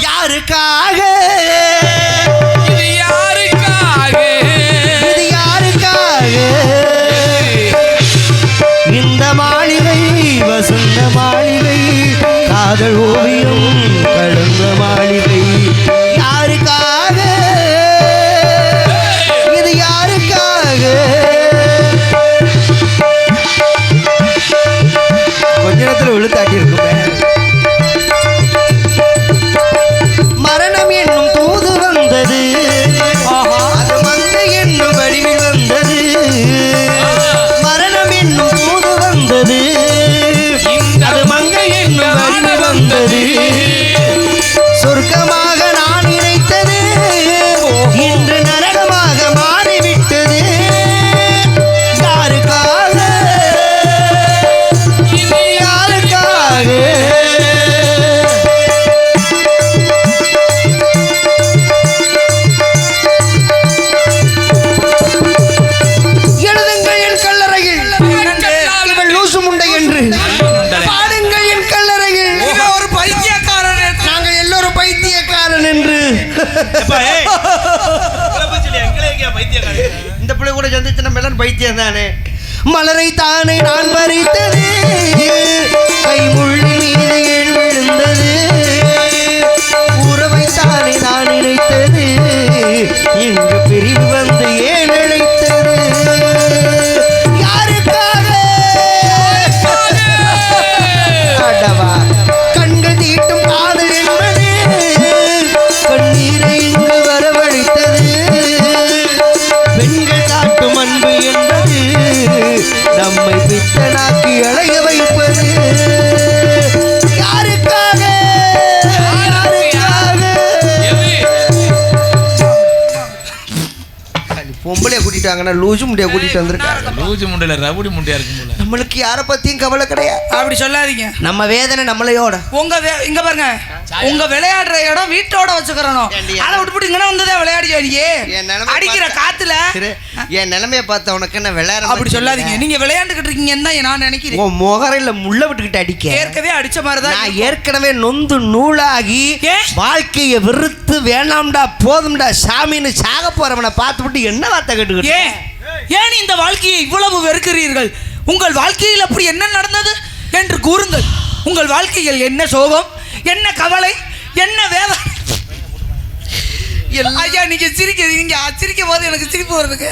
யாருக்காக இது யாருக்காக இது யாருக்காக இந்த மாளிகை வசந்த மாளிகை காதல் ஓவியம் கடந்த மாளிகை யாருக்காக இது யாருக்காக கொஞ்ச நேரத்தில் விழுத்தாட்டி இருக்குமே மரணம் என்னும் தூது வந்தது அது மங்கை என்னும் வடிவில் வந்தது மரணம் என்னும் தூது வந்தது அது மங்கை என்னும் வடிவில் வந்தது சொர்க்கமாக நான் நினைத்தது இன்று நரகமாக மாறிவிட்டது யாருக்காக இது யாருக்காக எழுதுங்கள் என் கல்லறையில் இவள் லூசு முண்டை என்று பாடுங்கள் என் கல்லறையில் இவன் ஒரு பைத்தியக்காரன். நாங்கள் எல்லோரும் பைத்தியக்காரன் என்று இந்த பிள்ளை கூட சந்திச்சு நம்ம எல்லாரும் பைத்தியம் தானே மலரை தானே நான் பறித்தது கைமுள்ளி மீது ஏன் விழுந்தது உறவை தானே நான் நினைத்தது இங்கு பிரிவு வந்து ஏன் நினைத்தது யாருக்காக ஆடவா கண்கள் தீட்டும் காதல் என்பது கண்ணீரை இங்கு வரவழைத்தது பெண்கள் காட்டும் அன்பு என்பது நம்மை பித்தனாக்கி அலைய வைப்பது யாருக்காக யாருக்காக பொம்பளைய கூட்டிட்டு வாங்கன்னா லூசு முண்டைய கூட்டிட்டு வந்திருக்காங்க லூசு முண்டையில ரவுடி முண்டையா இருக்கும் போல. நம்மளுக்கு யாரை பத்தியும் கவலை கிடையாது அப்படி சொல்லாதீங்க. நம்ம வேதனை நம்மளையோட இங்க பாருங்க, உங்க விளையாடுற இடம் வீட்டோட வச்சுக்கிறணும். அதை விட்டுவிட்டு இங்கே வந்ததே விளையாடிக்க அடிக்கிற காத்துல என் நிலைமைய பார்த்த உனக்கு என்ன விளையாட அப்படி சொல்லாதீங்க. நீங்க விளையாண்டுகிட்டு இருக்கீங்கன்னு தான் நான் நினைக்கிறேன். உன் முகரையில முள்ள விட்டுக்கிட்டு அடிக்க ஏற்கனவே அடிச்ச மாதிரிதான். நான் ஏற்கனவே நொந்து நூலாகி வாழ்க்கையை வெறுத்து வேணாம்டா போதும்டா சாமின்னு சாக போறவனை பார்த்துவிட்டு என்ன வார்த்தை கேட்டுக்கிட்டு ஏன் இந்த வாழ்க்கையை இவ்வளவு வெறுக்கிறீர்கள்? உங்கள் வாழ்க்கையில் அப்படி என்ன நடந்தது என்று கூறுங்கள். உங்கள் வாழ்க்கையில் என்ன சோகம், என்ன கவலை, என்ன வேதனை? ஐயா நீங்க சிரிக்கிறீங்க, சிரிக்கும் போது எனக்கு சிரிப்பு வருதுங்க.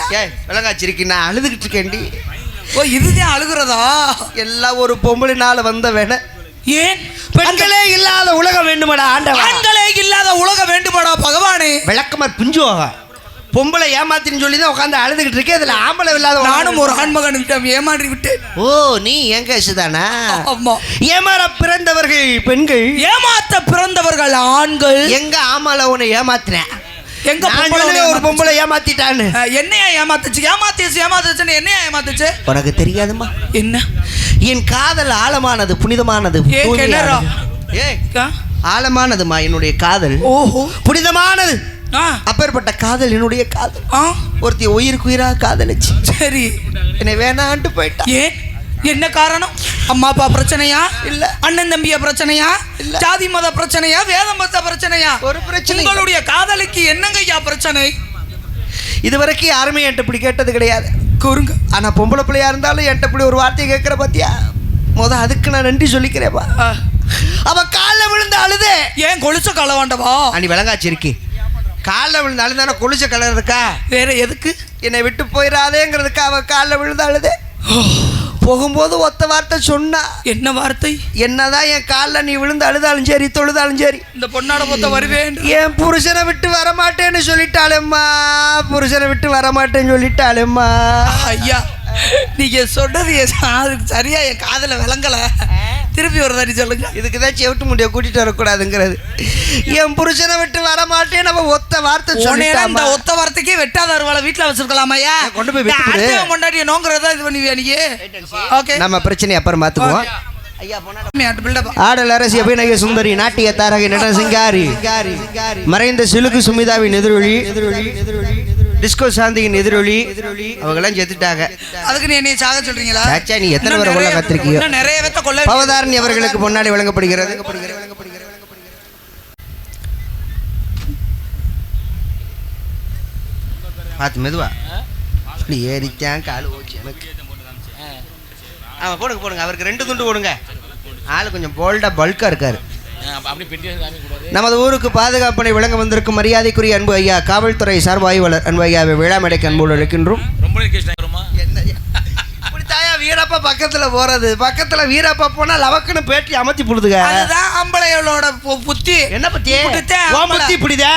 விலங்கா சிரிக்கி நான் அழுதுகிட்டு இருக்கேன்டி. ஓ இதுதான் அழுகுறதா? எல்லாம் ஒரு பொம்பளைனால வந்த வேண. ஏன் பெண்களே இல்லாத உலகம் வேண்டுமாடா ஆண்டவா? ஆண்களே இல்லாத உலகம் வேண்டுமாடா பகவானே? விளக்கமார் பிஞ்சுவாங்க. பொம்பளை ஏமாத்தின்னு சொல்லி தான் உட்காந்து அழுதுகிட்டு இருக்கேன். இதுல ஆம்பளை இல்லாத நானும் ஒரு ஆண்மகன் ஏமாற்றி விட்டு. ஓ நீ என் கேசுதானா? ஆமா. ஏமாற பிறந்தவர்கள் பெண்கள், ஏமாத்த பிறந்தவர்கள் ஆண்கள். எங்க ஆமால உன்னை ஏமாத்தினேன்? எங்க ஒரு பொம்பளை ஏமாத்திட்டான்னு என்னையா ஏமாத்துச்சு? ஏமாத்துச்சுன்னு என்னையா ஏமாத்துச்சு? உனக்கு தெரியாதுமா? என்ன? என் காதல் ஆழமானது, புனிதமானது, ஆழமானதுமா என்னுடைய காதல். ஓஹோ புனிதமானது. அப்பேற்பட்ட காதல் என்னுடைய காதல். ஒருத்தி உயிருக்கு உயிராக காதலிச்சு. சரி என்னை வேணான்ட்டு போயிட்டா. ஏன்? என்ன காரணம்? அம்மா அப்பா பிரச்சனையா? இல்ல அண்ணன் தம்பிய பிரச்சனையா? இல்ல ஜாதி மத பிரச்சனையா? வேதம் மத பிரச்சனையா? ஒரு பிரச்சனை. உங்களுடைய காதலுக்கு என்னங்கய்யா பிரச்சனை? இதுவரைக்கும் யாருமே என்கிட்ட இப்படி கேட்டது கிடையாது. கூறுங்க. ஆனா பொம்பளை பிள்ளையா இருந்தாலும் என்கிட்ட இப்படி ஒரு வார்த்தையை கேட்கிற பாத்தியா? அதுக்கு நான் நன்றி சொல்லிக்கிறேப்பா. அவ காலில் விழுந்து அழுதே. ஏன் கொலுச கலவாண்டவா? அனி விளங்காச்சு இருக்கி. காலில் விழுந்து அழுதானே கொலுச கலறதுக்கா? வேற எதுக்கு? என்னை விட்டு போயிடாதேங்கிறதுக்கு அவ காலில் விழுந்து அழுதே. போகும்போது ஒத்த வார்த்தை சொன்னா. என்ன வார்த்தை? என்னதான் என் காலில் நீ விழுந்து அழுதாலும் சரி தொழுதாலும் சரி இந்த பொண்ணாட பொத்த வருவேன். என் புருஷனை விட்டு வரமாட்டேன்னு சொல்லிட்டாளேம்மா. புருஷனை விட்டு வரமாட்டேன்னு சொல்லிட்டாளேம்மா. ஐயா நீங்க சொன்னது சரியா என் காதல விளங்கல. திருப்பி ஒரு தாரி சொல்லுங்க. இதுக்கு தான் செவிட்டு முடிய கூட்டிட்டு வரக்கூடாதுங்கிறது. என் புருஷனை விட்டு வரமாட்டேன் நம்ம ஒத்த வார்த்தை சொன்னேன். அந்த ஒத்த வார்த்தைக்கே வெட்டாத அருவாளை வீட்டுல வச்சிருக்கலாமையா? கொண்டு போய் விட்டு கொண்டாடிய நோங்கிறதா இது பண்ணுவியா நீ? ஓகே நம்ம பிரச்சனை அப்புறம் பார்த்துக்குவோம். ஆடல் அரசி அபிநய சுந்தரி நாட்டிய தாரகை நட சிங்காரி மறைந்த சிலுக்கு சுமிதாவின் எதிரொலி டிஸ்கோ சாந்தியின் எதிரொலி அவங்கெல்லாம் செத்துட்டாங்க. அதுக்கு நீ என்னைய சாக சொல்றீங்களா? சாச்சா நீ எத்தனை பேரை கொல்ல கத்திருக்கியோ? இன்னும் நிறைய பேத்த கொல்ல. பவதாரணி அவர்களுக்கு பொன்னாடி வழங்கப்படுகிறது. பார்த்து மெதுவா இப்படி ஏறித்தான் கால் ஓச்சு எனக்கு. ஆமாம் போடுங்க போடுங்க, அவருக்கு 2 துண்டு போடுங்க. ஆள் கொஞ்சம் போல்டா பல்கா இருக்காரு. நமது ஊருக்கு பாதுகாப்பனை விளங்க வந்திருக்கும் மரியாதைக்குரிய அன்பு ஐயா காவல்துறை சார்பு ஆய்வாளர் அன்பு ஐயாவை விழாமடைக்கு அன்போடு அழைக்கின்றோம். வீரப்பா பக்கத்துல போறது, பக்கத்துல வீரப்பா போனா லவக்குன்னு பேட்டி அமர்த்தி புடுதுங்க. அதுதான் ஆம்பளையோட புத்தி. என்ன பத்தி? உன் புத்தி இப்படிதா.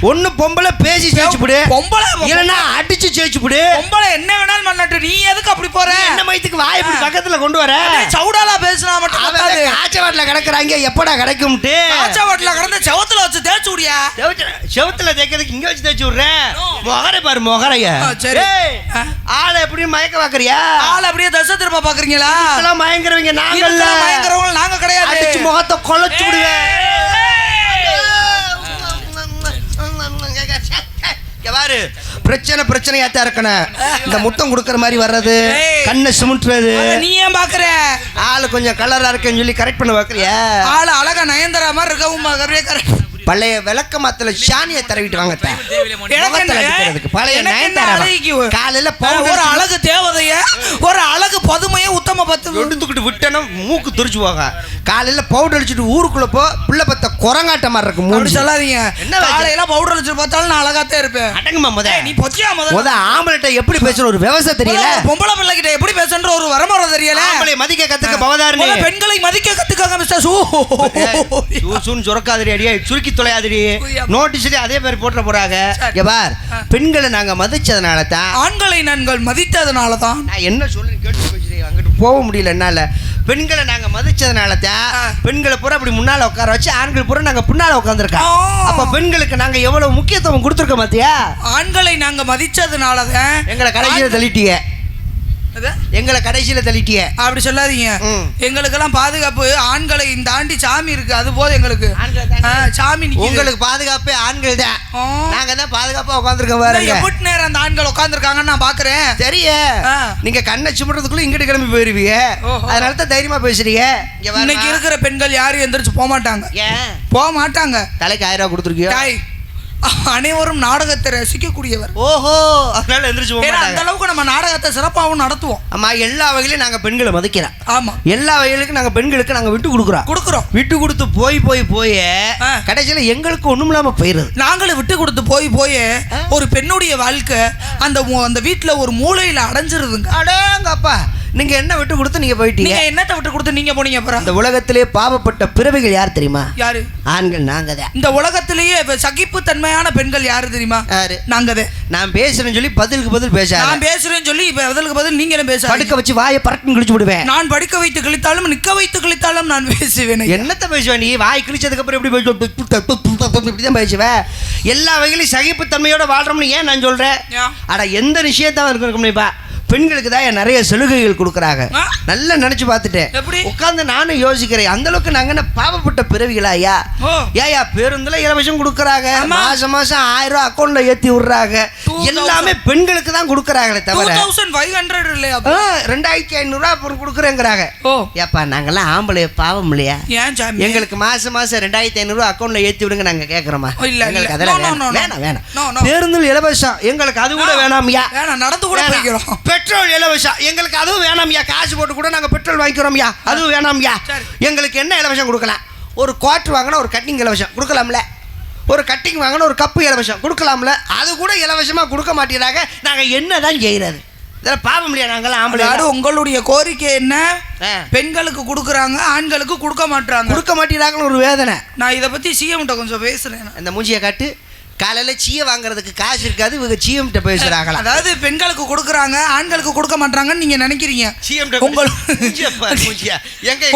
ஒண்ணு பொம்பளை பேசி ஜெயிச்சு புடு, பொம்பளை இல்லன்னா அடிச்சு ஜெயிச்சு புடு. பொம்பளை என்ன வேணாலும் பண்ணட்டும், நீ எதுக்கு அப்படி போற? என்ன மயத்துக்கு வாய் இப்படி பக்கத்துல கொண்டு வர? சவுடாலா பேசினா மட்டும் பத்தாது. காச்சவாட்ல கிடக்குறாங்க, எப்படா கிடைக்கும்ட்டு காச்சவாட்ல கிடந்த செவத்துல வச்சு தேய்ச்சு விடியா. செவத்துல தேய்க்கிறதுக்கு இங்க வச்சு தேய்ச்சு விடுறேன். மொகரை பாரு மொகரைய. சரி ஆளை எப்படி மயக்க பாக்குறியா? ஆளை அப்படியே தசை திரும்ப பாக்குறீங்களா? இதெல்லாம் மயங்கறவங்க நாங்கல்ல, மயங்கறவங்க நாங்க கிடையாது. அடிச்சு முகத்தை கொலைச்சு விடுவேன். பாரு பிரச்சனையாத்தான் இருக்கணும். இந்த முத்தம் கொடுக்கற மாதிரி வர்றது, கண்ணை சுமுட்டுறது நீ ஏன் பாக்குற? ஆளு கொஞ்சம் கலரா இருக்குன்னு சொல்லி கரெக்ட் பண்ண பாக்குறியா? ஆளு அழகா நயன்தாரா மாதிரி இருக்கவும் கரெக்ட். பழைய விளக்க மாத்தல சாணியை தடவிட்டு வாங்க. பழைய காலையில ஒரு அழகு தேவதைய, ஒரு அழகு பதுமைய உத்தம பத்து எடுத்துக்கிட்டு விட்டனும் மூக்கு துரிச்சு போக. காலையில பவுடர் அடிச்சுட்டு ஊருக்குள்ள போ, பிள்ளை பத்த குரங்காட்ட மாதிரி இருக்கும். அப்படி சொல்லாதீங்க. என்ன காலையில பவுடர் அடிச்சுட்டு பார்த்தாலும் நான் அழகாத்தான் இருப்பேன். அடங்குமா முத நீ பொச்சியா முத ஆம்பளைட்ட எப்படி பேசணும் ஒரு விவசாயம் தெரியல. பொம்பளை பிள்ளை கிட்ட எப்படி பேசன்ற ஒரு வரமுறை தெரியல. ஆம்பளை மதிக்க கத்துக்க பவதாரணி. பெண்களை மதிக்க கத்துக்காங்க மிஸ்டர் சூன்னு சுரக்காதிரி அடியே சுருக்கி தொலையாதிரி. நோட்டீஸ்ல அதே பேர் போட்டு போறாங்க. பார் பெண்களை நாங்க மதிச்சதுனால தான், ஆண்களை நாங்கள் மதித்ததுனால தான். நான் என்ன சொல்றேன் கேட்டு போய் அங்கிட்டு போக முடியல என்னால. பெண்களை நாங்க மதிச்சதுனால தான் பெண்களை பூரா அப்படி முன்னால உட்கார வச்சு ஆண்கள் பூரா நாங்க பின்னால உட்காந்துருக்கோம். அப்ப பெண்களுக்கு நாங்க எவ்வளவு முக்கியத்துவம் கொடுத்துருக்கோம் பாத்தியா? ஆண்களை நாங்க மதிச்சதுனால தான் எங்களை கடைசியில தள்ளிட்டீங்க. எங்களை கடைசியில தள்ளிட்டிய. அப்படி சொல்லாதீங்க. எங்களுக்கெல்லாம் பாதுகாப்பு ஆண்களை தாண்டி சாமி இருக்கு. அது போது எங்களுக்கு சாமி. உங்களுக்கு பாதுகாப்பே ஆண்கள் தான். நாங்க தான் பாதுகாப்பா உட்காந்துருக்கோம். வேற எப்படி நேரம் அந்த ஆண்கள் உட்காந்துருக்காங்கன்னு நான் பாக்குறேன். தெரிய நீங்க கண்ணை சுமறதுக்குள்ள இங்கிட்டு கிளம்பி போயிருவீங்க. அதனால தான் தைரியமா பேசுறீங்க. இன்னைக்கு இருக்கிற பெண்கள் யாரும் எந்திரிச்சு போக மாட்டாங்க. ஏன் போக மாட்டாங்க? தலைக்கு 1000 ரூபாய் கொடுத்துருக்கீங்க. அனைவரும் நாடகத்தை ரசிக்கக்கூடியவர். ஓஹோ, அதனால எந்திரிச்சு அந்த அளவுக்கு நம்ம நாடகத்தை சிறப்பாகவும் நடத்துவோம். ஆமா, எல்லா வகையிலும் நாங்க பெண்களை மதிக்கிறோம். ஆமா, எல்லா வகையிலுக்கும் நாங்க பெண்களுக்கு நாங்க விட்டு கொடுக்குறோம். விட்டு கொடுத்து போய் கடைசியில எங்களுக்கு ஒண்ணும் இல்லாம போயிருது. நாங்களும் விட்டு கொடுத்து போய் ஒரு பெண்ணுடைய வாழ்க்கை அந்த வீட்டுல ஒரு மூலையில அடைஞ்சிருதுங்க. அடேங்கப்பா, நீங்க என்ன விட்டு கொடுத்து நீங்க போயிட்டீங்க? நீங்க என்னத்தை விட்டு கொடுத்து நீங்க போனீங்க? அப்புறம் இந்த உலகத்திலே பாவப்பட்ட பிறவிகள் யார் தெரியுமா? யாரு? ஆண்கள். நாங்க தான். இந்த உலகத்திலேயே சகிப்பு தன்மையான பெண்கள் யாரு தெரியுமா? யாரு? நாங்க தான். நான் பேசுறேன்னு சொல்லி பதிலுக்கு பதில் பேச, நான் பேசுறேன்னு சொல்லி பதிலுக்கு பதில் நீங்க என்ன பேச, படுக்க வச்சு வாயை பறட்டு கிழிச்சு விடுவேன். நான் படுக்க வைத்து கிழித்தாலும் நிக்க வைத்து கிழித்தாலும் நான் பேசுவேன். என்னத்தை பேசுவேன் நீ? வாய் கிழிச்சதுக்கு அப்புறம் எப்படி தான் பேசுவேன்? எல்லா வகையிலும் சகிப்பு தன்மையோட வாழ்றோம்னு ஏன் நான் சொல்றேன்? ஆனா எந்த விஷயத்தான் இருக்கணும்ப்பா, பெண்களுக்கு தான் நிறைய சலுகைகள் கொடுக்குறாங்க. நல்லா நினைச்சு பார்த்துட்டேன். உட்காந்து நானும் யோசிக்கிறேன், அந்த அளவுக்கு நாங்க என்ன பாவப்பட்ட பிறவிகளா? ஏயா பேருந்துல இலவசம் கொடுக்குறாங்க, மாசம் 1000 ரூபாய் அக்கௌண்ட்ல ஏத்தி விடுறாங்க. எல்லாமே பெண்களுக்கு தான் கொடுக்குறாங்களே தவிர 2500 இல்லையா 2500 ரூபாய் கொடுக்குறேங்கிறாங்க. ஏப்பா நாங்கெல்லாம் ஆம்பளை பாவம் இல்லையா? எங்களுக்கு மாசம் 2500 ரூபாய் அக்கௌண்ட்ல ஏத்தி விடுங்க நாங்க கேட்கறோமா? எங்களுக்கு அதெல்லாம் வேணாம். பேருந்துல இலவசம் எங்களுக்கு அது கூட வேணாம்யா. நடந்து கூட போய்க்கிறோம். பெட்ரோல் இலவசம் எங்களுக்கு அதுவும் வேணாம்யா. காசு போட்டு கூட நாங்கள் பெட்ரோல் வாங்கிக்கிறோம்யா, அதுவும் வேணாம்யா. எங்களுக்கு என்ன இலவசம் கொடுக்கலாம்? ஒரு குவார்டர் வாங்கினா ஒரு கட்டிங் இலவசம் கொடுக்கலாம்ல, ஒரு கட்டிங் வாங்கினா ஒரு கப்பு இலவசம் கொடுக்கலாம்ல. அது கூட இலவசமாக கொடுக்க மாட்டேங்கிறாங்க. நாங்கள் என்ன தான் செய்கிறது? இதெல்லாம் பாவம் இல்லையா? நாங்களாம் ஆம்பளை. உங்களுடைய கோரிக்கை என்ன? பெண்களுக்கு கொடுக்குறாங்க, ஆண்களுக்கு கொடுக்க மாட்டேங்கிறாங்கன்னு ஒரு வேதனை. நான் இதை பற்றி சிஎம்கிட்ட கொஞ்சம் பேசுகிறேன். அந்த மூஞ்சியை காட்டு. காலையில சீய வாங்குறதுக்கு காசு இருக்காது, இவங்க சிஎம்கிட்ட பேசுறாங்களா? அதாவது பெண்களுக்கு கொடுக்குறாங்க, ஆண்களுக்கு கொடுக்க மாட்டாங்கன்னு நீங்க நினைக்கிறீங்க.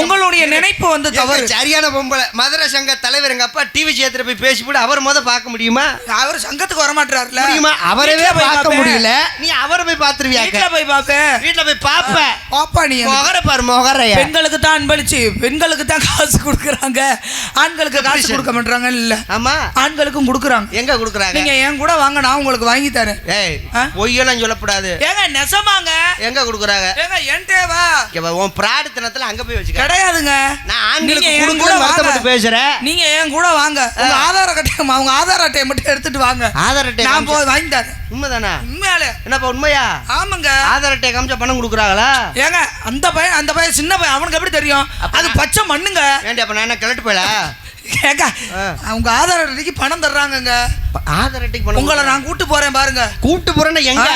உங்களுடைய நினைப்பு வந்து தவறு. சரியான பொம்பளை மதுரை சங்க தலைவர் எங்க அப்பா டிவி சேத்துல போய் பேசி போட்டு அவர் பார்க்க முடியுமா? அவர் சங்கத்துக்கு வர மாட்டாருல. அவரவே பார்க்க முடியல. நீ அவரை போய் பாத்துருவியா? வீட்டுல போய் பாப்பா. நீ மொகர பாரு, மொகரையா. பெண்களுக்கு தான் அன்பளிச்சு, பெண்களுக்கு தான் காசு கொடுக்குறாங்க, ஆண்களுக்கு காசு கொடுக்க மாட்டாங்க. இல்ல, ஆமா, ஆண்களுக்கும் கொடுக்குறாங்க. எங்க எங்க கொடுக்குறாங்க? நீங்க என் கூட வாங்க, நான் உங்களுக்கு வாங்கி தரேன். ஏய், பொய்யெல்லாம் சொல்லக்கூடாது. ஏங்க நெசமாங்க. எங்க கொடுக்குறாங்க? ஏங்க என்டேவா உன் பிராடுத்தனத்துல அங்க போய் வச்சுக்க. கிடையாதுங்க. நான் ஆண்களுக்கு கூட வருத்தப்பட்டு பேசுறேன். நீங்க என் கூட வாங்க, உங்க ஆதார அட்டையை மட்டும் எடுத்துட்டு வாங்க. ஆதார் அட்டை நான் போய் வாங்கி தரேன். உண்மைதானா? உண்மையாலே? என்னப்பா உண்மையா? ஆமாங்க. ஆதார் அட்டை காமிச்சா பணம் கொடுக்குறாங்களா? ஏங்க அந்த பையன் சின்ன பையன், அவனுக்கு எப்படி தெரியும்? அது பச்சை மண்ணுங்க. ஏண்டி அப்ப நான் என்ன கிளட்டு போயல? ஏங்க அவங்க ஆதார் அட்டைக்கு பணம் தர்றாங்கங்க. ஆதார் அட்டைக்கு பணம்? உங்களை நான் கூட்டு போறேன் பாருங்க. கூட்டு போறேன்னா எங்க?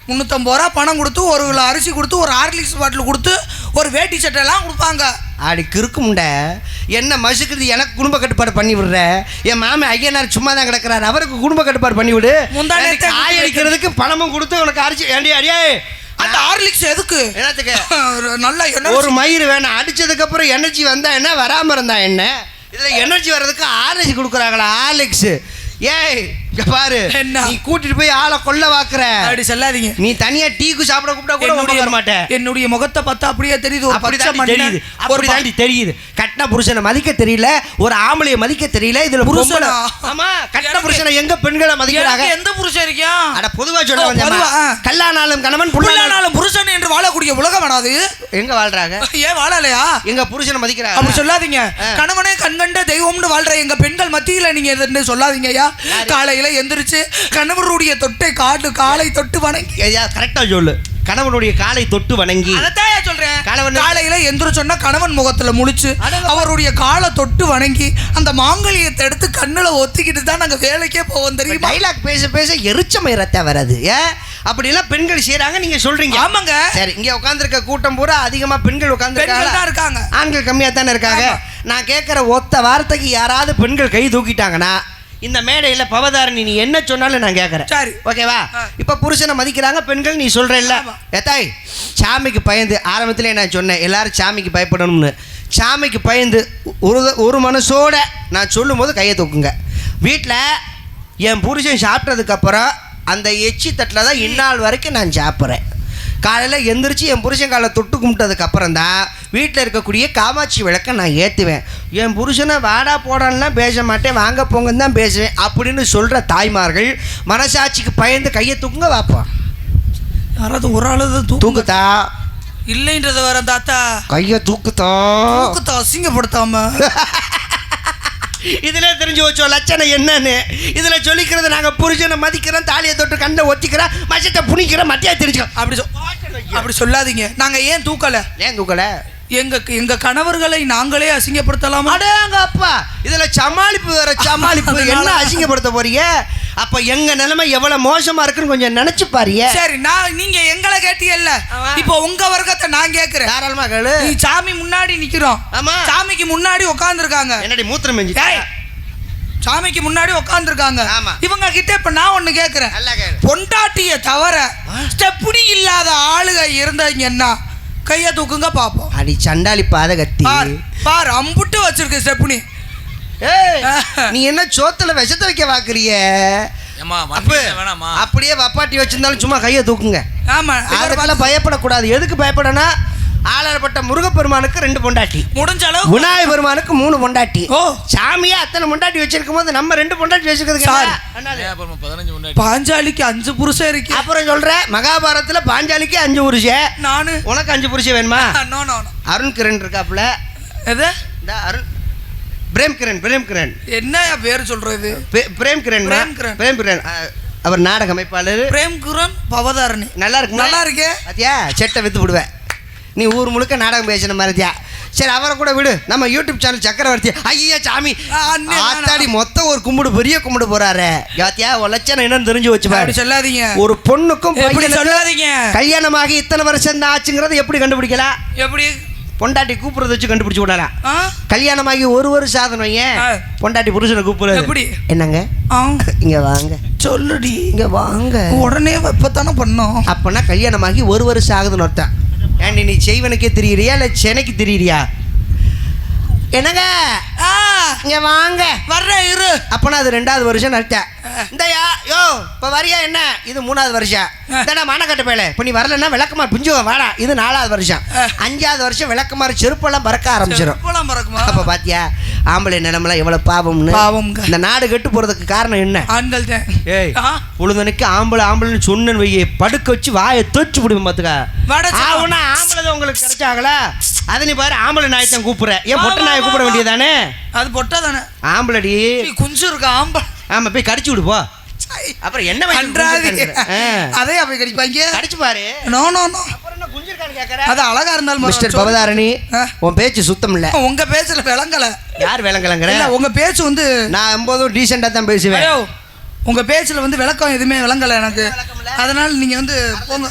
350 ரூபா பணம் கொடுத்து, ஒரு கிலோ அரிசி கொடுத்து, ஒரு ஹார்லிக்ஸ் பாட்டில் கொடுத்து, ஒரு வேட்டி சட்டை எல்லாம் கொடுப்பாங்க. அப்படி கிறுக்கு முண்டை என்ன மசுக்குது? எனக்கு குடும்ப கட்டுப்பாடு பண்ணி விடுற. என் மாமி ஐயனார் சும்மா தான் கிடக்குறாரு, அவருக்கு குடும்ப கட்டுப்பாடு பண்ணி விடு. காய் அடிக்கிறதுக்கு பணமும் கொடுத்து உனக்கு அரிசி. ஏண்டி அடியே அந்த ஹார்லிக்ஸ் எதுக்கு? என்னத்துக்கு? நல்லா ஒரு மயிர் வேணும். அடிச்சதுக்கு அப்புறம் எனர்ஜி வந்தா என்ன, வராம இருந்தா என்ன? இதுல எனர்ஜி வர்றதுக்கு ஆர்லிக்ஸ் கொடுக்குறாங்களா? ஹார்லிக்ஸ். ஏய் பாரு, நீ கூட்டிட்டு போய் ஆளை கொல்ல வாக்குற. அப்படி சொல்லாதீங்க. நீ தனியா டீக்கு சாப்பிட கூப்பிட்டா கூட வர மாட்டேன். என்னுடைய முகத்தை பார்த்தா அப்படியே தெரியுது. தெரியுது, அப்படிதாண்டி தெரியுது. கட்டின புருஷனை மதிக்க தெரியல, ஒரு ஆம்பளைய மதிக்க தெரியல. இதுல புருஷனா? ஆமா, கட்டின புருஷனை எங்க பெண்களை மதிக்கிறாங்க? எந்த புருஷன் இருக்கியா? அட பொதுவா சொல்ல வந்தேன். கல்லானாலும் கணவன், புல்லானாலும் புருஷன் என்று வாழக்கூடிய உலகம் வேணாது. எங்க வாழ்றாங்க? ஏன் வாழலையா? எங்க புருஷனை மதிக்கிறாங்க. அப்படி சொல்லாதீங்க. கணவனே கண்கண்ட தெய்வம்னு வாழ்ற எங்க பெண்கள் மத்தியில நீங்க எதுன்னு சொல்லாதீங்க. காலையில எந்திரிச்சு கணவனுடைய தொட்டை காலை தொட்டு வணங்கி. கரெக்டா சொல்லு. கணவனுடைய காலை தொட்டு வணங்கி. அதான் சொல்றேன். காலையில எந்திரிச்சோன்னா கணவன் முகத்துல முழிச்சு அவருடைய காலை தொட்டு வணங்கி அந்த மாங்கல்யத்தை எடுத்து கண்ணுல ஒத்திக்கிட்டு தான் நாங்க வேலைக்கே போவோம். தெரியும், டைலாக் பேச பேச எரிச்சமயத்தை வராது. அப்படிலாம் பெண்கள் செய்யறாங்க நீங்க சொல்றீங்க. ஆமாங்க. சரி, இங்க உட்கார்ந்துருக்க கூட்டம் பூரா அதிகமா பெண்கள் உட்கார்ந்துருக்காங்க. ஆண்கள் கம்மியா தானே இருக்காங்க. நான் கேட்கிற ஒத்த வார்த்தைக்கு யாராவது பெண்கள் கை தூக்கிட்டாங்கன்னா இந்த மேடையில பவதாரணி நீ என்ன சொன்னாலும் நான் கேட்கறேன். சரி, ஓகேவா? இப்ப புருஷனை மதிக்கிறாங்க பெண்கள், நீ சொல்றேல்ல. ஏத்தாய், சாமிக்கு பயந்து ஆரம்பத்திலே நான் சொன்னேன் எல்லாரும் சாமிக்கு பயப்படணும்னு. சாமிக்கு பயந்து ஒரு மனசோட நான் சொல்லும் போது கையை தூக்குங்க. வீட்டில் என் புருஷன் சாப்பிட்டதுக்கப்புறம் அந்த எச்சி தட்டில் தான் இந்நாள் வரைக்கும் நான் சாப்பிட்றேன். காலையில் எந்திரிச்சு என் புருஷன் காலை தொட்டு கும்பிட்டதுக்கப்புறம் தான் வீட்டில் இருக்கக்கூடிய காமாட்சி விளக்கை நான் ஏற்றுவேன். என் புருஷனை வாடா போடான்லாம் பேச மாட்டேன், வாங்க போங்கன்னு தான் பேசுவேன் அப்படின்னு சொல்கிற தாய்மார்கள் மனசாட்சிக்கு பயந்து கையை தூக்குங்க வாப்பா. யாராவது ஒரு ஆளு தூக்குத்தா இல்லைன்றது வர தாத்தா கையை தூக்குத்தா அசிங்கப்படுத்தாம. இதுல தெரிஞ்சு வச்சோ லட்சணம் என்னன்னு. இதுல சொல்லிக்கிறது நாங்க புருஷனை மதிக்கிறோம், தாலியை தொட்டு கண்ணை ஒத்திக்கிறோம், மச்சத்தை புனிக்கிறோம், மத்தியா தெரிஞ்சுக்கிறோம். அப்படி சொல்லாதீங்க. நாங்க ஏன் தூக்கல? எங்க கணவர்களை நாங்களே அசிங்கப்படுத்தலாமா? அடேங்க அப்பா, இதுல சமாளிப்பு வேற சமாளிப்பு. என்ன அசிங்கப்படுத்த போறீங்க? அப்ப எங்க நிலைமை எவ்வளவு மோசமா இருக்குன்னு கொஞ்சம் நினைச்சு பாருங்க. சரி, நீங்க எங்களை கேட்டீங்கல்ல, இப்போ உங்க வர்க்கத்தை நான் கேட்கிறேன். தாராளமா கேளு. நீ சாமி முன்னாடி நிக்கிறோம். ஆமா, சாமிக்கு முன்னாடி உட்கார்ந்துருக்காங்க. என்னடி மூத்திரம் மெஞ்சி? சாமிக்கு முன்னாடி உட்கார்ந்துருக்காங்க. இவங்க கிட்ட இப்ப நான் ஒண்ணு கேட்கிறேன். பொண்டாட்டிய தவிர ஸ்டெப்னி இல்லாத ஆளுக இருந்தாங்கன்னா கையை தூக்குங்க பாப்போம். அடி சண்டாளி பாத கத்தி பார், அம்புட்டு வச்சிருக்கு ஸ்டெப்னி. நீ என்ன சோத்துல விஷத்தை வைக்க வாக்குறிய? அப்படியே வப்பாட்டி வச்சிருந்தாலும் சும்மா கையை தூக்குங்க. ஆமா, அதுக்கெல்லாம் பயப்படக்கூடாது. எதுக்கு பயப்படனா, ஆளப்பட்ட முருகப்பெருமானுக்கு 2 பொண்டாட்டி, முடிஞ்ச அளவு விநாயகர் பெருமானுக்கு 3 பொண்டாட்டி. சாமியா அத்தனை பொண்டாட்டி வச்சிருக்கும் போது நம்ம 2 பொண்டாட்டி வச்சிருக்கிறதுக்கு பாஞ்சாலிக்கு 5 புருஷன் இருக்கு. அப்புறம் சொல்ற மகாபாரதத்துல பாஞ்சாலிக்கு 5 புருஷன். நானு உனக்கு 5 புருஷன் வேணுமா? அருண் கிரண் இருக்காப்புல. எது? அருண் பிரேம் கிரண். என்ன பேர் சொல்றது? பிரேம் கிரண். அவர் நாடக அமைப்பாளர். பிரேம் கிரண் பவதாரணி. நல்லா இருக்கு, நல்லா இருக்கு. அத்தியா செட்டை வித்து விடுவேன். நீ ஊர் முழுக்க நாடகம் பேசின மாதிரியா? சரி, அவரை கூட விடு. நம்ம யூடியூப் சேனல் சக்கரவர்த்தி ஐயா சாமி ஆத்தாடி மொத்தம் ஒரு கும்பிடு, பெரிய கும்பிடு போறாரு. யாத்தியா லட்சணம் என்னன்னு தெரிஞ்சு வச்சு பாரு. சொல்லாதீங்க. ஒரு பொண்ணுக்கும் சொல்லாதீங்க. கல்யாணமாகி இத்தனை வருஷம் தான் ஆச்சுங்கிறது எப்படி கண்டுபிடிக்கலாம்? எப்படி? பொண்டாட்டி கூப்பிடுறத வச்சு கண்டுபிடிச்சு விடலாம். கல்யாணமாகி 1 வருஷம் சாதனம் ஏன் பொண்டாட்டி புருஷனை கூப்பிடுறது? எப்படி? என்னங்க இங்க வாங்க சொல்லுடி, இங்க வாங்க, உடனே இப்பதானே பண்ணோம். அப்பனா கல்யாணமாகி 1 வருஷம் ஆகுதுன்னு அர்த்தம். ஏண்டி நீ செய்வனுக்கே தெரியறியா இல்ல சென்னைக்கு தெரியறியா? என்னங்க இங்க வாங்க. வர்றேன் இரு. அப்பனா அது 2வது வருஷம் அர்த்தம். இந்தயா யோ இப்ப வரியா என்ன இது 3வது வருஷம் இந்தடா மானக்கட்ட பேல இப்ப நீ வரலன்னா விளக்கமாறு பிஞ்சுவ வாடா இது 4வது வருஷம் 5வது வருஷம் விளக்கமாறு செருப்பெல்லாம் பறக்க ஆரம்பிச்சிடும் அப்ப பாத்தியா ஆம்பளை நிலமெல்லாம் எவ்வளவு பாவம்னு இந்த நாடு கெட்டு போறதுக்கு காரணம் என்ன ஆண்கள் தான் ஏய் பொழுதனைக்கு ஆம்பளைன்னு சொன்னேன்னு வையே படுக்க வச்சு வாயை தோச்சு விடுவேன் பாத்துக்க ஆவுனா ஆம்பளை தான் உங்களுக்கு கிடைச்சாங்களா அதை நீ பாரு ஆம்பளை நாயத்தான் கூப்பிடுற ஏன் பொட்டை நாயை கூப்பிட வேண்டியதானே அது பொட்டா தானே ஆம்பளடி குஞ்சு இருக்கு ஆம்பளை ஆமா போய் கடிச்சு விடு போ அப்புறம் என்ன பண்றாது அதே அப்படி கடிப்பாங்க கடிச்சு பாரு நோ நோ நோ அப்புறம் என்ன குஞ்சு இருக்கான்னு கேக்குற அது அழகா இருந்தாலும் மிஸ்டர் பவதாரணி உன் பேச்சு சுத்தம் இல்ல உங்க பேச்சுல விளங்கல யார் விளங்கலங்கற இல்ல உங்க பேச்சு வந்து நான் எப்போதும் டீசெண்டா தான் பேசுவேன் உங்க பேச்சுல வந்து விளக்கம் எதுவுமே விளங்கல எனக்கு அதனால நீங்க வந்து போங்க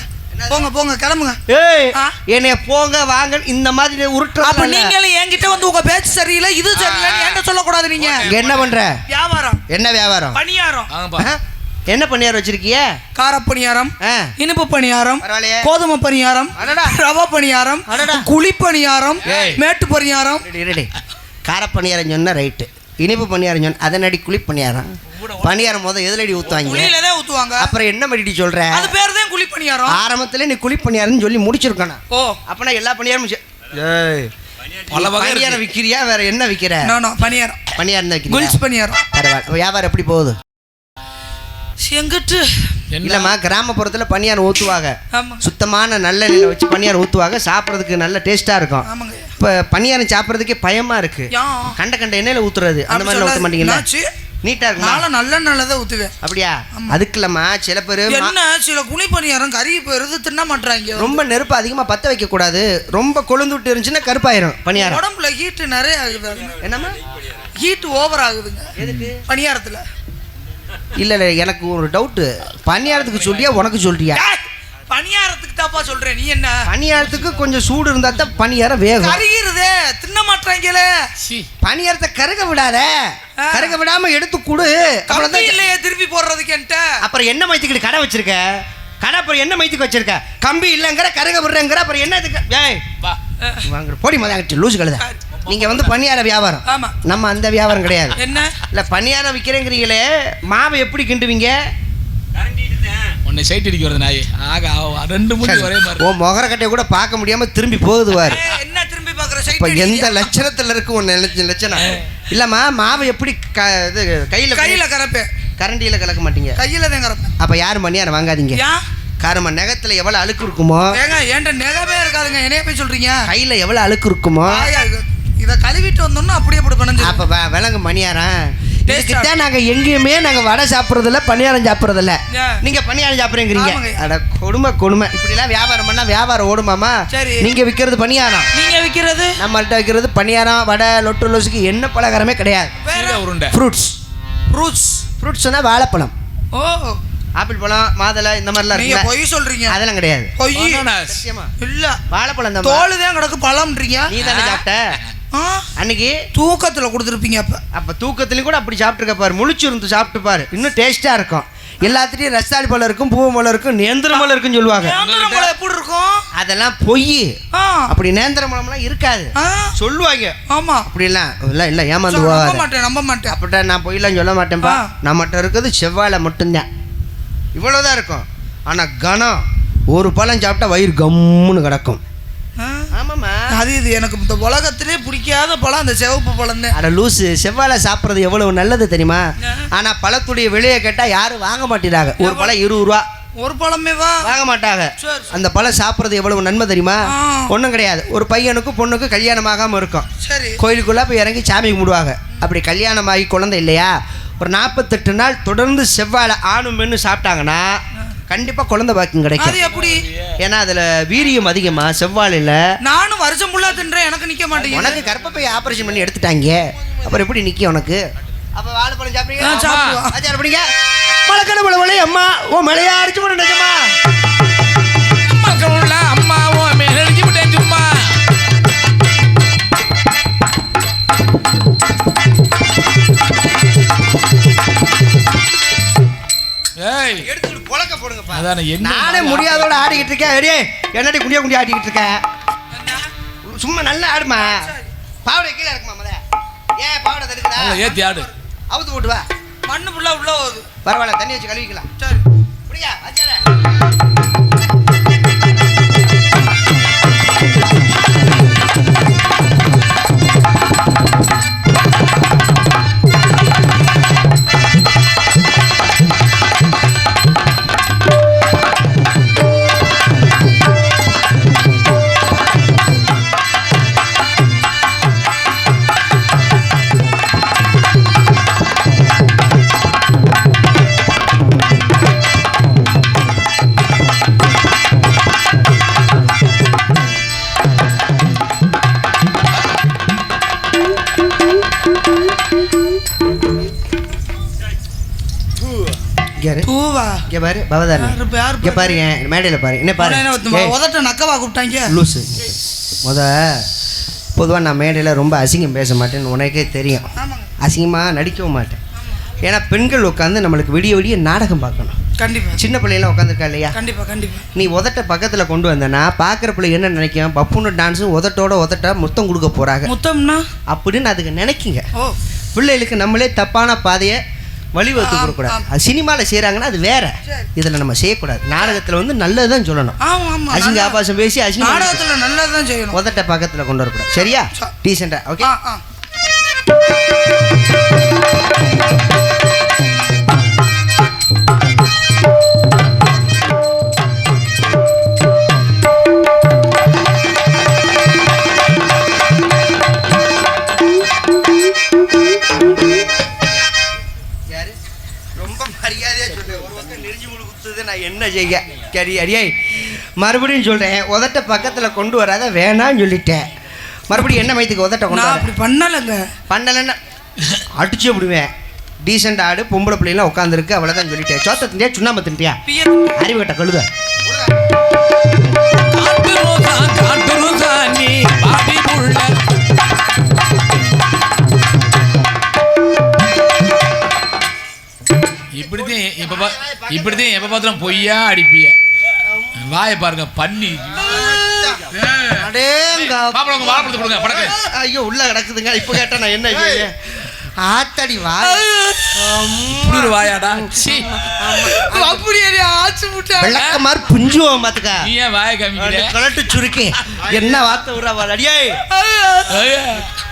போங்க போங்க கிளம்புங்க ஏய் என்னைய போங்க வாங்க இந்த மாதிரி உருட்டு அப்ப நீங்களே என்கிட்ட வந்து உங்க பேச்சு சரியில்லை இது சரியில்லைன்னு என்கிட்ட சொல்லக்கூடாது நீங்க என்ன பண்ற வியாபாரம் என்ன வியாபாரம் பணியாரம் என்ன பணியாரம் வச்சிருக்கீங்க கார பணியாரம் இனிப்பு பணியாரம் கோதுமை பணியாரம் ரவா பணியாரம் குழி பணியாரம் மேட்டு பணியாரம் கார பணியாரம் சொன்னா ரைட்டு இனிப்பு பணியாரம் சொன்ன அதனடி குழி பணியாரம் பணியாரம் போது எதுலடி ஊத்துவாங்க அப்புறம் என்ன மடிடி சொல்ற அது பேர் தான் குழி பணியாரம் ஆரம்பத்துல நீ குழி பணியாரம்னு சொல்லி முடிச்சிருக்கணும் ஓ அப்பனா எல்லா பணியாரமும் ஏய் பல வகை பணியாரம் விக்கிறியா வேற என்ன விக்கிற பணியாரம் பணியாரம் தான் விக்கிறியா குல்ஸ் பணியாரம் பரவாயில்லை வியாபாரம் எப்படி போகுது செங்கட்டு இல்லம்மா கிராமப்புறத்துல பணியாரம் ஊத்துவாங்க சுத்தமான நல்ல எண்ணெயில வச்சு பணியாரம் ஊத்துவாங்க சாப்பிட்றதுக்கு நல்ல டேஸ்டா இருக்கும் இப்ப பணியாரம் சாப்பிட்றதுக்கே பயமா இருக்கு கண்ட எண்ணெயில ஊத்துறது அந்த மாதிரி ஊத்த மாட்டீங்களா நீட்டா இருக்கு நான் நல்ல நல்லதா ஊத்துவேன் அப்படியா அதுக்கு இல்லம்மா சில பேர் என்ன சில குழி பணியாரம் கறி போயிருது தின்ன மாட்டாங்க ரொம்ப நெருப்பு அதிகமா பத்த வைக்க கூடாது ரொம்ப கொழுந்து விட்டு இருந்துச்சுன்னா கருப்பாயிரும் பணியாரம் உடம்புல ஹீட் நிறைய ஆகுது என்னம்மா ஹீட் ஓவர் ஆகுதுங்க எதுக்கு பணியாரத்துல இல்ல எனக்கு ஒரு டவுட் பணியாரத்துக்கு சொல்றியா உனக்கு சொல்றியா பணியாரத்துக்கு தாப்பா சொல்றேன் நீ என்ன பணியாரத்துக்கு கொஞ்சம் சூடு இருந்தா தான் பணியாரம் வேகும் கருகிருதே தின்ன மாட்டாங்களே பணியாரத்தை கருக விடாத கருக விடாம எடுத்து குடு அப்புறம் இல்லையே திருப்பி போடுறதுக்கு என்கிட்ட அப்புறம் என்ன மைத்துக்கிட்டு கடை வச்சிருக்க கடை அப்புறம் என்ன மைத்துக்கு வச்சிருக்க கம்பி இல்லைங்கிற கருக விடுறேங்கிற அப்புறம் என்ன இதுக்கு ஏய் வாங்க போடி மதாங்கிட்டு லூசு கழுத நீங்க வந்து பணியார வியாபாரம் நம்ம அந்த வியாபாரம் கிடையாது என்ன இல்ல பணியாரம் விற்கிறேங்கிறீங்களே மாவை எப்படி கிண்டுவீங்க உன்னை சைட் அடிக்க வருது நாய் ஆக ரெண்டு மூணு ஒரே மாதிரி ஓ முகர கட்டையை கூட பார்க்க முடியாம திரும்பி போகுது வாரு என்ன திரும்பி பார்க்குற சைட் இப்போ எந்த லட்சணத்துல இருக்கு உன்னை லட்சணம் இல்லம்மா மாவை எப்படி இது கையில கறப்பேன் கரண்டியில கலக்க மாட்டீங்க கையில தான் கறப்பேன் அப்ப யாரும் பணியாரம் வாங்காதீங்க காரமா நகத்துல எவ்வளவு அழுக்கு இருக்குமோ ஏன்ட நெகவே இருக்காதுங்க என்னைய போய் சொல்றீங்க கையில எவ்வளவு அழுக்கு இருக்குமோ இதை கழுவிட்டு வந்தோம்னா அப்படியே போட்டு பண்ணு அப்ப விலங்கு பணியாரம் இதுக்கிட்ட நாங்க எங்கேயுமே நாங்க வடை சாப்பிட்றதில்ல பணியாரம் சாப்பிட்றதில்ல நீங்க பணியாரம் சாப்பிட்றீங்கிறீங்க அட கொடுமை இப்படி எல்லாம் வியாபாரம் பண்ணா வியாபாரம் ஓடுமாமா நீங்க விற்கிறது பணியாரம் நீங்க விற்கிறது நம்மள்ட்ட விற்கிறது பணியாரம் வடை லொட்டு லொசுக்கு என்ன பலகாரமே கிடையாது ஃப்ரூட்ஸ்னா வாழைப்பழம் ஓ ஆப்பிள் பழம் மாதுளை இந்த மாதிரிலாம் நீங்க பொய் சொல்றீங்க அதெல்லாம் கிடையாது பொய் இல்ல வாழைப்பழம் தான் தோல் தான் கிடக்கு பழம்ன்றீங்க நீ தானே சாப்பிட்ட அன்னைக்கு தூக்கத்துல கொடுத்துருப்பீங்க அப்ப தூக்கத்துலயும் கூட அப்படி சாப்பிட்டுருக்க பாரு முழிச்சிருந்து சாப்பிட்டு பாரு இன்னும் டேஸ்டா இருக்கும் எல்லாத்துலயும் ரஸ்தாளி பழம் இருக்கும் பூவ மலை இருக்கும் நேந்திர மலை இருக்குன்னு சொல்லுவாங்க எப்படி இருக்கும் அதெல்லாம் பொய் அப்படி நேந்திர மலம்லாம் இருக்காது சொல்லுவாங்க ஆமா அப்படி எல்லாம் இல்ல ஏமாந்து போகாத நம்ப மாட்டேன் அப்படிட்ட நான் பொய்லாம் சொல்ல மாட்டேன்ப்பா நம்மகிட்ட இருக்கிறது செவ்வாழை மட்டும்தான் இவ்வளவுதான் இருக்கும் ஆனா கனம் ஒரு பழம் சாப்பிட்டா வயிறு கம்முன்னு கிடக்கும் ஆமாம்மா அது இது எனக்கு இந்த உலகத்திலே பிடிக்காத பழம் அந்த சிவப்பு பழம் தான் அட லூசு செவ்வாழை சாப்பிட்றது எவ்வளவு நல்லது தெரியுமா ஆனா பழத்துடைய விலையை கேட்டால் யாரும் வாங்க மாட்டேறாங்க ஒரு பழம் 20 ரூபா ஒரு பழமே வாங்க மாட்டாங்க அந்த பழம் சாப்பிட்றது எவ்வளவு நன்மை தெரியுமா ஒன்றும் கிடையாது ஒரு பையனுக்கும் பொண்ணுக்கும் கல்யாணம் ஆகாமல் இருக்கும் கோயிலுக்குள்ளே போய் இறங்கி சாமி கும்பிடுவாங்க அப்படி கல்யாணம் ஆகி குழந்தை இல்லையா ஒரு 48 நாள் தொடர்ந்து செவ்வாழை ஆணும் பெண்ணு சாப்பிட்டாங்கன்னா கண்டிப்பா குழந்தை பாக்கியம் கிடைக்கும் அது எப்படி ஏன்னா அதுல வீரியம் அதிகமா செவ்வாழையில நானும் வருஷம் ஃபுல்லா தின்றேன் எனக்கு நிக்க மாட்டேங்குது உனக்கு கர்ப்பப்பை ஆபரேஷன் பண்ணி எடுத்துட்டாங்க அப்புறம் எப்படி நிக்க உனக்கு அப்ப வாழைப்பழம் சாப்பிடுங்க சாப்பிடுவோம் அஜார பிடிங்க மலக்கண மலை அம்மா ஓ மலையா அடிச்சு போன நிஜமா மக்களுள்ள அம்மா ஓ மேல அடிச்சு போட்டேன் சும்மா ஏய் எடுத்து பொளக்க போடுங்கப்பா அதானே நானே முடியாதோட ஆடிக்கிட்டு இருக்கேன் அடே என்னடி குண்டியா ஆடிக்கிட்டு இருக்கேன் சும்மா நல்லா ஆடுமா பாவடை கீழ இருக்குமா மத ஏன் பாவடை தடுக்குதா ஏத்தி ஆடு அவுத்து போட்டு வா மண்ணு ஃபுல்லா உள்ள போகுது. பரவாயில்ல, தண்ணி வச்சு கழுவிக்கலாம். சரி புரியா வச்சார. பூவா இங்க பாரு பவதானி, இங்க பாரு என் மேடையில பாரு என்ன பாரு. உதட்ட நக்கவா கூப்பிட்டாங்க லூசு. பொதுவாக நான் மேடையில் ரொம்ப அசிங்கம் பேச மாட்டேன்னு உனக்கே தெரியும். அசிங்கமாக நடிக்கவும் மாட்டேன். ஏன்னா பெண்கள் உட்காந்து நம்மளுக்கு விடிய விடிய நாடகம் பார்க்கணும். கண்டிப்பாக. சின்ன பிள்ளைலாம் உட்காந்துருக்கா இல்லையா? கண்டிப்பாக கண்டிப்பாக. நீ உதட்ட பக்கத்தில் கொண்டு வந்தேன்னா பார்க்குற பிள்ளை என்ன நினைக்கும், பப்புன்னு டான்ஸு உதட்ட முத்தம் கொடுக்க போகிறாங்க, முத்தம்னா அப்படின்னு அதுக்கு நினைக்கிங்க. பிள்ளைகளுக்கு நம்மளே தப்பான பாதையை வழிவகுத்து கொடுக்கூடாது. அது சினிமாவில் செய்கிறாங்கன்னா அது வேற, இதில் நம்ம செய்யக்கூடாது. நாடகத்தில் வந்து நல்லது தான் சொல்லணும். அசிங்க ஆபாசம் பேசி அசிங்க நாடகத்தில் நல்லது தான் செய்யணும். உதட்ட பக்கத்தில் கொண்டு வரக்கூடாது. சரியா? டீசெண்டா? ஓகே. நான் என்ன செய்ய சரி அடியே மறுபடியும் சொல்கிறேன், உதட்ட பக்கத்தில் கொண்டு வராத வேணான்னு சொல்லிட்டேன். மறுபடியும் என்ன மைத்துக்கு உதட்ட கொண்டு வர? அப்படி பண்ணலைன்னா அடிச்சு விடுவேன். டீசெண்ட் ஆடு, பொம்பளை பிள்ளைலாம் உட்காந்துருக்கு, அவ்வளோதான் சொல்லிட்டேன். சோத்த திண்டியா சுண்ணாம்பு திண்டியா அறிவு கட்ட கழுத. இப்படிதான் எப்ப பார்த்தாலும் பொய்யா அடிப்பிய. வாயை பாருங்க பண்ணி. ஐயோ உள்ள கிடக்குதுங்க. இப்ப கேட்டா நான் என்ன செய்ய? ஆத்தடி வாயாடா விளக்கமாறு புஞ்சுவோம் பாத்துக்க. ஏன் வாய காமிக்கிற? கலட்டு சுருக்கி என்ன வார்த்தை விடுறா அடியே.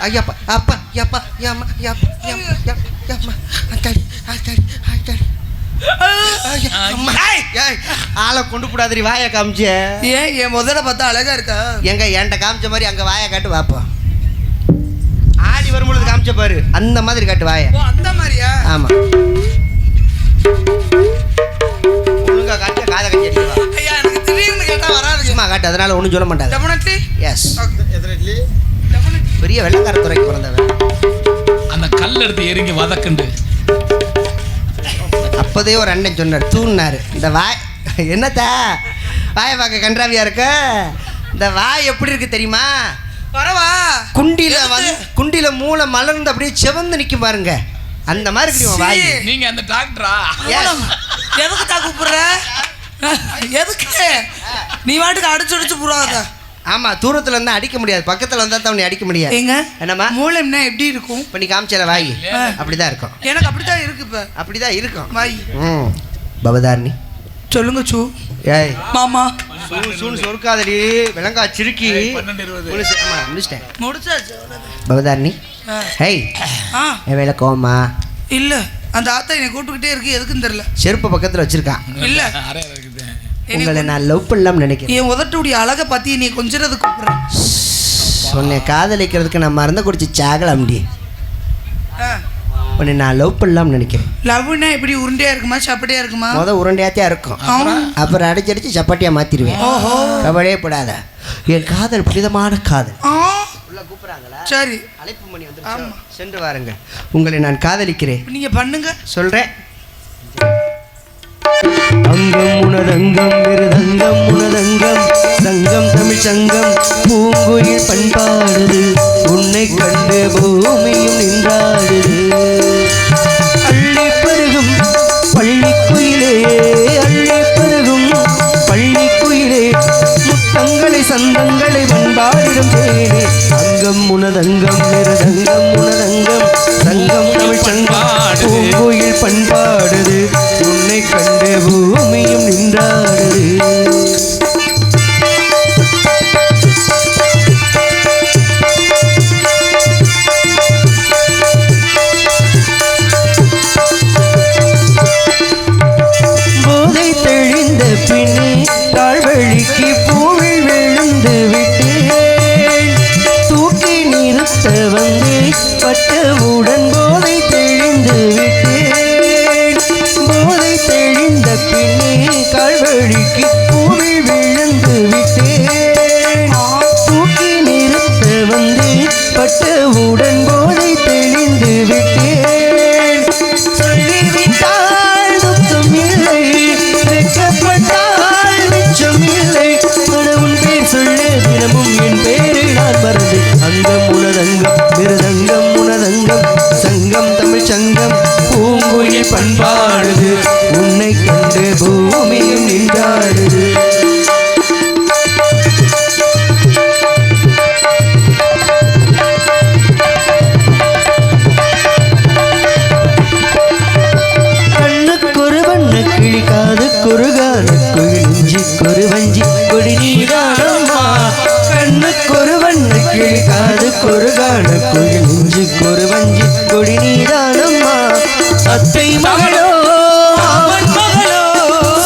ஐயப்பா அப்பா யப்பா யம்மா யப்பா யம்மா ஆத்தாடி ஆத்தாடி ஆத்தாடி. ஆளை கொண்டு கூடாது. வாயை காமிச்ச ஏன் என் முதல்ல பார்த்தா அழகா இருக்கா? எங்க என்கிட்ட காமிச்ச மாதிரி அங்க வாயை காட்டு வாப்பா. ஆடி வரும்பொழுது காமிச்ச பாரு அந்த மாதிரி காட்டு வாயை. அந்த மாதிரியா? ஆமா. ஒழுங்கா காட்டு, காதை கட்டி அடிக்கவா. ஐயா எனக்கு திடீர்னு கேட்டா வராது. சும்மா காட்டு, அதனால ஒன்றும் சொல்ல மாட்டாங்க. Definitely yes. டெஃபினெட்லி பெரிய வெள்ளக்கார துறைக்கு பிறந்தவன். அந்த கல் எடுத்து எரிங்க வதக்குண்டு. அப்போதே ஒரு அண்ணன் சொன்னார், தூண்ணாரு. இந்த வாய் என்னத்த வாயை பார்க்க கன்றாவியா இருக்க, இந்த வாய் எப்படி இருக்கு தெரியுமா? பரவா குண்டில மூளை மலர்ந்து அப்படியே செவந்து நிற்கும் பாருங்க, அந்த மாதிரி இருக்கு வாய். நீங்க அந்த டாக்டரா? எதுக்கு தான் கூப்பிடுற? எதுக்கு நீ வாட்டுக்கு அடிச்சு புறாத? ஆமா, தூரத்துல இருந்தா அடிக்க முடியாது, பக்கத்துல வந்தா தான் அடிக்க முடியாது. எங்க என்னமா மூளைன்னா எப்படி இருக்கும்? இப்ப நீ காமிச்சல வாய் அப்படிதான் இருக்கும். எனக்கு அப்படிதான் இருக்கு. இப்ப அப்படிதான் இருக்கும் வாய். பவதாரணி சொல்லுங்க. சூ ஏய் மாமா சூன் சொர்க்காதடி விலங்கா சிறுக்கி. முடிச்சிட்டேன். முடிச்சாச்சு பவதாரணி. ஹேய் என் வேலை கோமா இல்ல, அந்த ஆத்தா என்னை கூப்பிட்டுக்கிட்டே இருக்கு, எதுக்குன்னு தெரியல. செருப்பு பக்கத்துல வச்சிருக்கான். இல்ல உங்களை நான் லவ் பண்ணலாம் நினைக்கிறேன். என் உதட்டுடைய அழகை பத்தி நீ கொஞ்சம் கூப்பிடுறேன். உன்னை காதலிக்கிறதுக்கு நான் மறந்து குடிச்சு சாகலாம்டி. உன்னை நான் லவ் பண்ணலாம் நினைக்கிறேன். லவ்னா எப்படி உருண்டையா இருக்குமா சப்பட்டியா இருக்குமா? உருண்டையாத்தான் இருக்கும், அப்புறம் அடிச்சடிச்சு சப்பாட்டியா மாத்திடுவேன். கவலையே படாத, என் காதல் புனிதமான காதல். கூப்பிடுறாங்களா? சரி அழைப்பு மணி வந்து சென்று வாருங்க. உங்களை நான் காதலிக்கிறேன். நீங்க பண்ணுங்க சொல்றேன். அங்கம் உணரங்கம் விருதங்கம் உணரங்கம் சங்கம் தமிழ் சங்கம் பூங்குயில் பண்பாடுது உன்னை கண்டு பூமியும் நின்றாடுது. அள்ளி பெருகும் பள்ளிக்குயிலே அள்ளி பெருகும் பள்ளிக்குயிலே முத்தங்களை சந்தங்களை பண்பாடிடும் தேனே. அங்கம் உணரங்கம் விருதங்கம் உணரங்கம் சங்கம் தமிழ் சங்கம் பூங்குயில் பண்பாடுது உன்னை கண்டு பூமியும் நின்றாடுது போதை தெளிந்த பின்னே தாழ்வழிக்கு பூவில் விழுந்து விட்டேன் தூக்கி நிறுத்த வந்து பட்டவுடன் போதை தெளிந்து விட்டேன் போதை தெளிந்த பின்னே கால்வழிக்கு பூவில் விழுந்து விட்டேன் தூக்கி நிறுத்த வந்து பட்டவுடன் போதை தெளிந்து விட்டேன் சொல்லிவிட்டால் துக்கம் இல்லை வெட்கப்பட்டால் மிச்சம் இல்லை உன் பேர் சொல்ல தினமும் என் பேரை நான் மறந்து அங்கம் உனதங்கம் மிருதங்கம் உனதங்கம் சங்கம் தமிழ் சங்கம் பூங்குயில் பண்பாடுது உன்னை கண்டு பூமியும் நின்றாடுது குறுகான குயிலிஞ்சி குறுவஞ்சி கொடி நீதானம்மா கண்ணுக்கொரு வண்ண கிளிக்காது குறுகான குயிலிஞ்சி குறுவஞ்சி கொடி நீதானம்மா அத்தை மகளோ அவன் மகளோ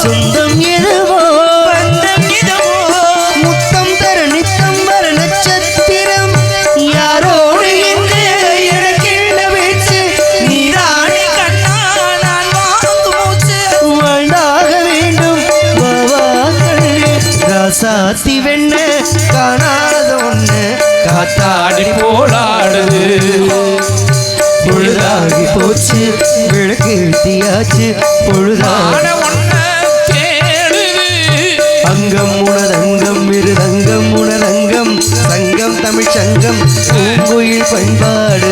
சொந்தம் எதுவோ பந்தம் எதுவோ முத்தம் தர நித்தம் வர நட்சத்திரம் யாரோடு என்று எனக்கென்ன பேச்சு நீராணி கண்ணா நான் வாங்கு மூச்சு வாழ்ந்தாக சாத்தி வெண்ண காணாத ஒண்ணு காத்தாடி போலாடுது பொழுதாகி போச்சு விளக்கு விட்டியாச்சு பொழுதான அங்கம் உனதங்கம் மிருதங்கம் உனதங்கம் சங்கம் தமிழ் சங்கம் பூங்குயில் பண்பாடு